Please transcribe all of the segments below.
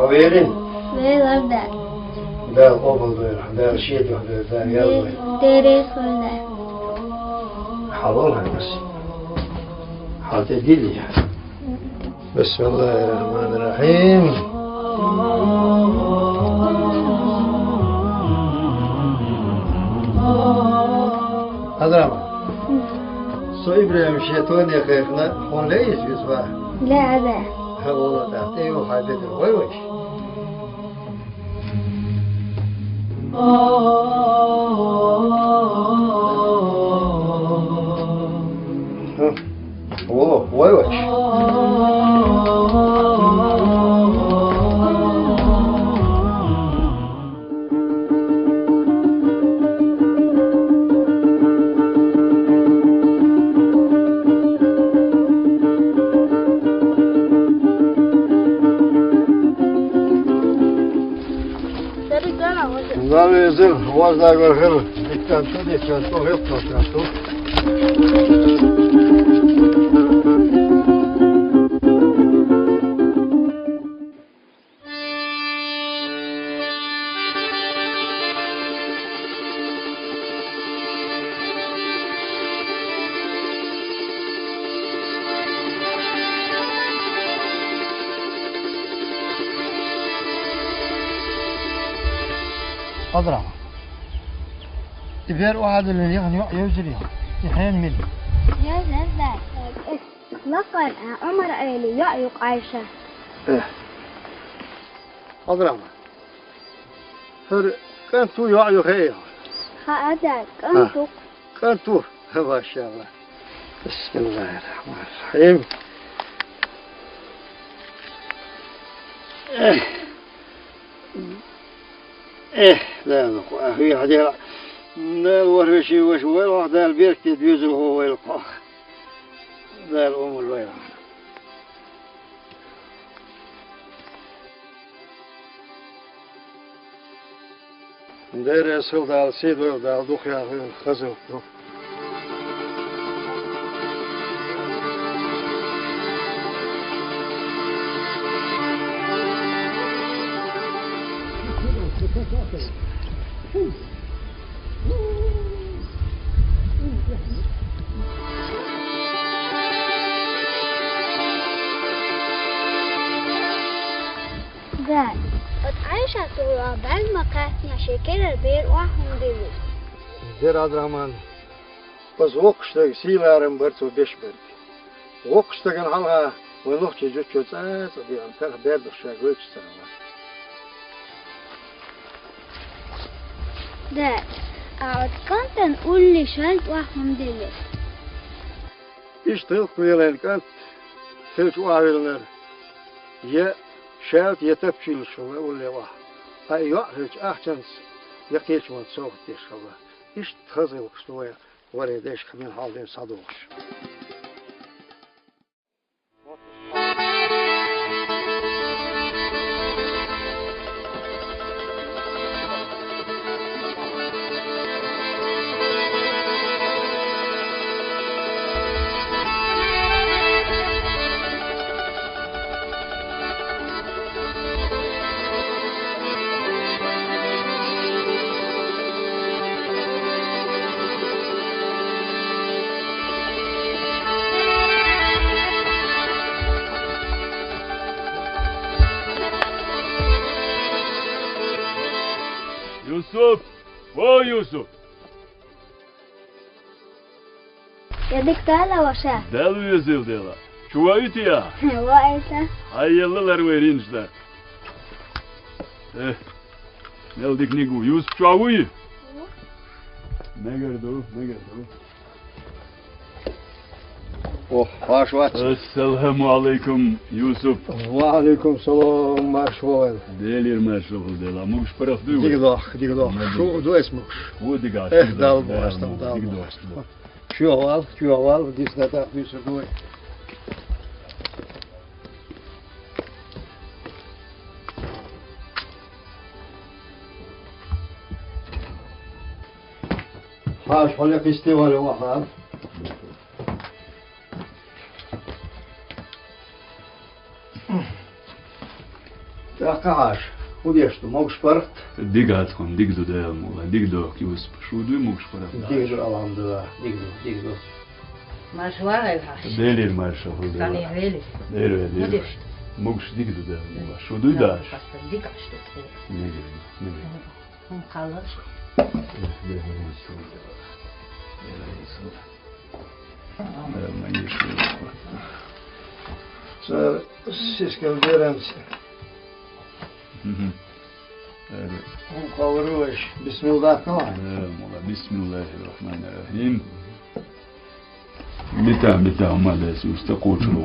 ويرين ليه غدا ده قبل ده رشيد ده يلا تاريخ ولا حاضرها بس هتدي بسم الله الرحمن الرحيم هذا سو إبراهيم شيطان يا خيرنا هون ليش بيسبح لا هذا والله تحتيه وحبيبي وي وي والله وي وي Zavi zil, vazda gorhil, dikkanto, yaptanto. أضرع تبير واحد اللي يجري يحين مني يا زلزال لقد عمر أيلي يعيق عائشة أضرع هر كنتو يعيق هي هذا كنتو ما شاء الله بسم الله الرحمن الرحيم لا نقول هي هذه لا ورشي وش ويل هذا البيت تدوز هو ويل قاخ ذا الأم الويل ندير يسول دال سيد ويل دال دخيا خزو ذا عائشة ترى بالمكان مشاكل البير وهم دلو دير عبد الرحمن بس وقشتك سيلارم برتو بيشبرك وقشتك نحلها ونوخشي جوتشو تساس وبيان تلح بيرد الشاقويك سنوات ذا أعد كنت نقول لي شلت وهم دلو إيش تلقوا يلين كانت تلش وعويلنا يا شالت يتبشي الشوى ولا واحد أي يعرج أحسن يقيش من سوق الشوى إيش تخزي وقشتوية ولا يديش كمين حالين صادوش يوسف يوسف يدك تالا وشا دالو يزيل ديلا شو ايتي يا وقيتا هاي يلا الرويرين جدا نلدك نيجو يوسف شو عوي نقردو Oh, baş vaç. Esselamu aleyküm Yusuf. Ve aleyküm selam, baş vaç. Delir maşallah dela. Muş paraf duyu. Digdoch. Şu du esmuş. Bu digaş. Dal boğazdan, dal boğazdan. Şu aval, disne de bir sürü duy. Haş, hola festivali var. Haş, udješto, mogu špart? Digat kon, digdo del mola, digdo Yusuf. Şu duyu muş paraf. Digdo, alhamdulillah, digdo. Maşvar el haş. Delir maşallah dela. Tani veli. Delir. Mudiş. Muş digdo del mola. Şu duyu daş. Dikaş tut. Ne geliyor? Kalır. Sen siskal veremsin. Evet. Kavuruş. Bismillah kılan. Bismillahirrahmanirrahim. Bita madesi usta koçlu.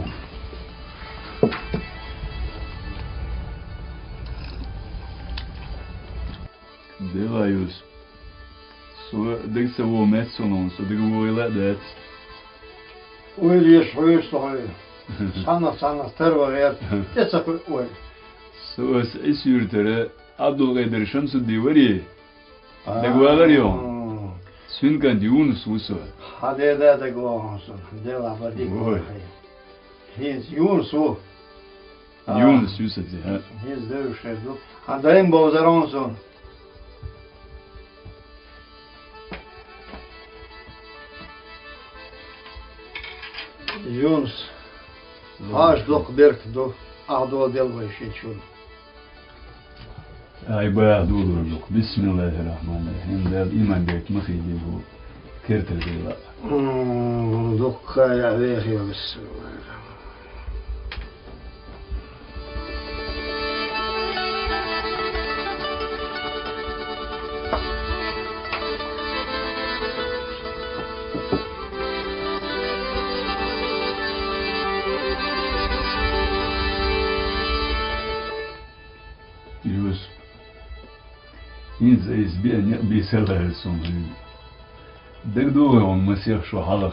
Devayus. Så det så var med sånn så det går illa det. Uyliş huyuş doğru. Sana terva ver. Geçse uy. Så isyurtere Abdülkadir Şamsu divari. Det går jo. Sünkan Yunus usu. Hadi de gåsın. Det var bara Oy. His Yunus o. Yunus usu ha. His dövüşürdü. Han dayım bozar olsun. Yunus. Haş dok berk do. Ahdo del var şeçun. Ay bayağı durdurduk. Bismillahirrahmanirrahim. Del iman bek mahidi bu. Kertel dela. Dok ya veriyoruz. Yusuf. İnze izbiyen bir sefer sonu. Degdo on masir şu halak.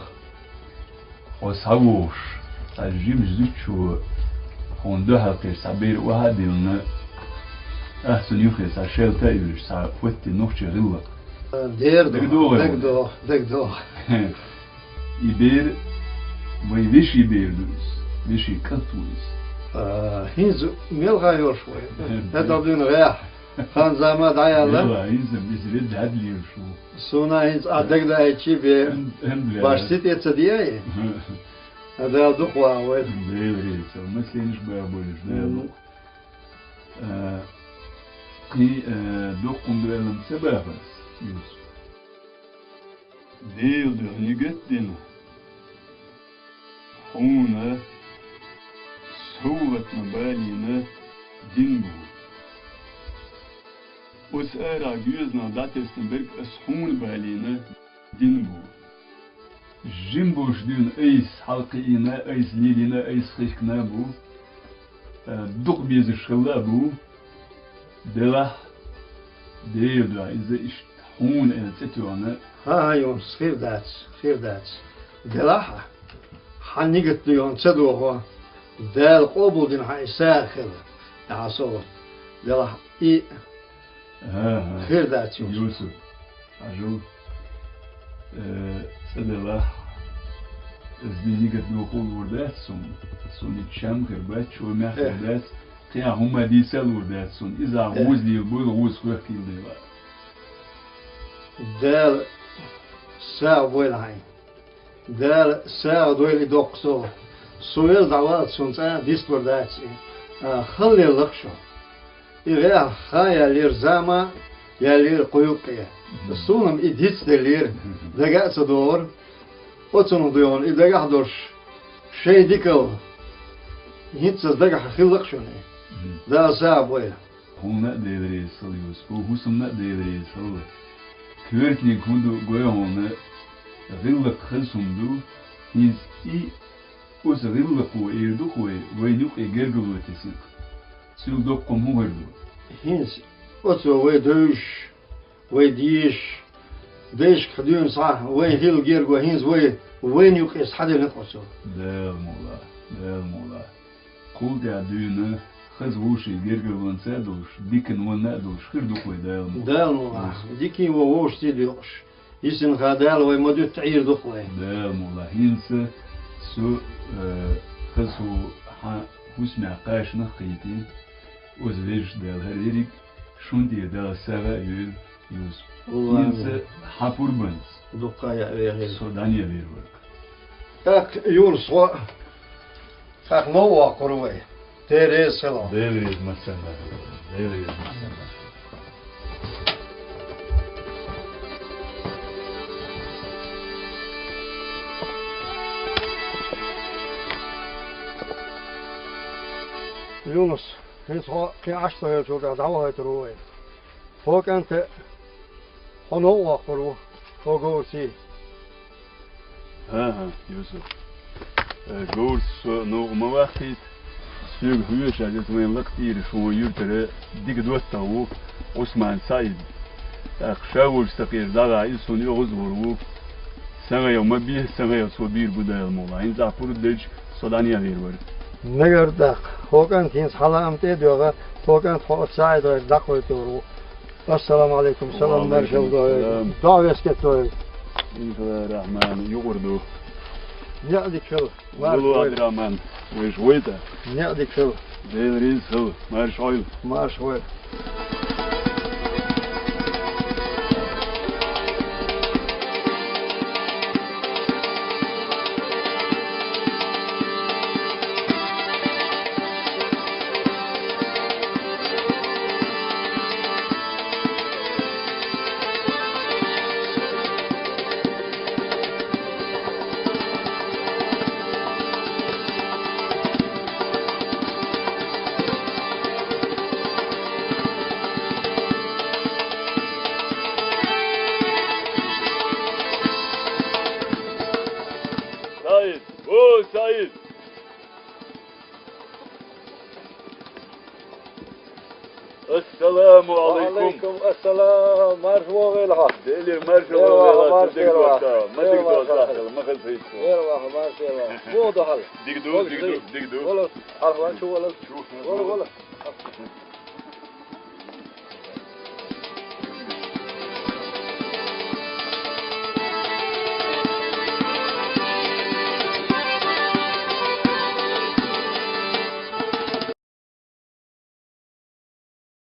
O savuş. Ajim züçü. Onda hakir sabir wahadilna. Ahsun yukhis aşel tayuş sa futti nokçe rıvak. Degdo. İber ve viş iberdus. Vişi katuyuz. Hins melgayıyor şu. Ne dadın ya. Han zaman dayalı. Valla inzem izred adliyor şu. Sonra hins adegda içi bir başsit etse diye. Hadi dukwa ve. Devri. Mesela bayağı böyle. Ki dokun duelem sebebas. Yusuf. Değildi. Ligettin. Hona. Sovet mabalina dinbu. Usara güzna datestin berk ashun balina dinbu. Jimbuş dün eis halkina, eis lidina, eis khishkna bu. Duk bizi şılla bu. Delah değildi. İze iş hun elsetüana. Ha Yunus firdats. Delaha. Hani gitti Yunus çadoğu. Del قبول هاي ساخر يا صوت يلا اي خير ذات Yusuf. Ajul. Sadela. Zbinigat no kol urdat son. Son içem kırbat şu merhabat. Kıya huma disel urdat son. İza vuz değil bu vuz kırkil değil. Del sağ boylahay. Del sağ doyli dokso. Soyuz davat sonsa distordaci. Halli lakşo. İve hayalir zama yalir koyukkaya. Sunum iditstelir. Daga sador. Otsunu duyon idaga dorş. Şey dikal. Hitsaz daga lakşo ne. Da sağ boyla. Hona devre salıyoruz. Bu husumna devre salıyor. Kürtni kundu goya ona. Rılla kılsundu. Hins i وصغيرك وإيردك وينك إجرجو وتسيق سيق دق مهردو هينس أتو ويدوش ويديش ديش خدون صح وين هيل جيرجو هينس وين يقيس حد نقصو دال مولا قول يا دينا خزوش إجرجو ونسادوش ديكن ونادوش خردك ويدال مولا ديكي ووش تيدوش يسن غادال ويمدو تعير دخوي دال مولا هينس سو خزو هسمع قاش نخيتي وزويج دال هريريك شون دي دال سابا يوز هينس حفور بنس دقايا ويغير سودانيا بيرورك اك يورسوا اك نوا قروي تيريز سلام ديريز مسنا يونس هيسوا كي عشتها يجور دعوها تروي فوق انت نوا قرو فوقوسي ها يوسف جورس نوع مواقيت سوق هوش عجز وين لقتير شو يرتر ديك دوتاو عثمان سعيد أخشاور سقير دارا إنسان يغزورو سنة يوم بيه سنة يوم صبير بداية المولا إن زعفور الدج سودانيا غير نگر دق فوقن تینس حالا امتی دیوگا فوقن خود سعید را دقوی تورو السلام علیکم سلام مرشو دعویس که توی إنت الرحمن يغردو نعدك شل ولو عبد الرحمن ويشويتا نعدك شل ديل ريز خل مارش عيل مارش ويل سعيد أوه سعيد السلام عليكم وعليكم السلام مرحبا بالها ديلي مرشو يلا، ديك دوتا ما ديك دوتا ما خلفيت يلا مرحبا مو دخل ديك دو والله عرفان شو ولا شوف والله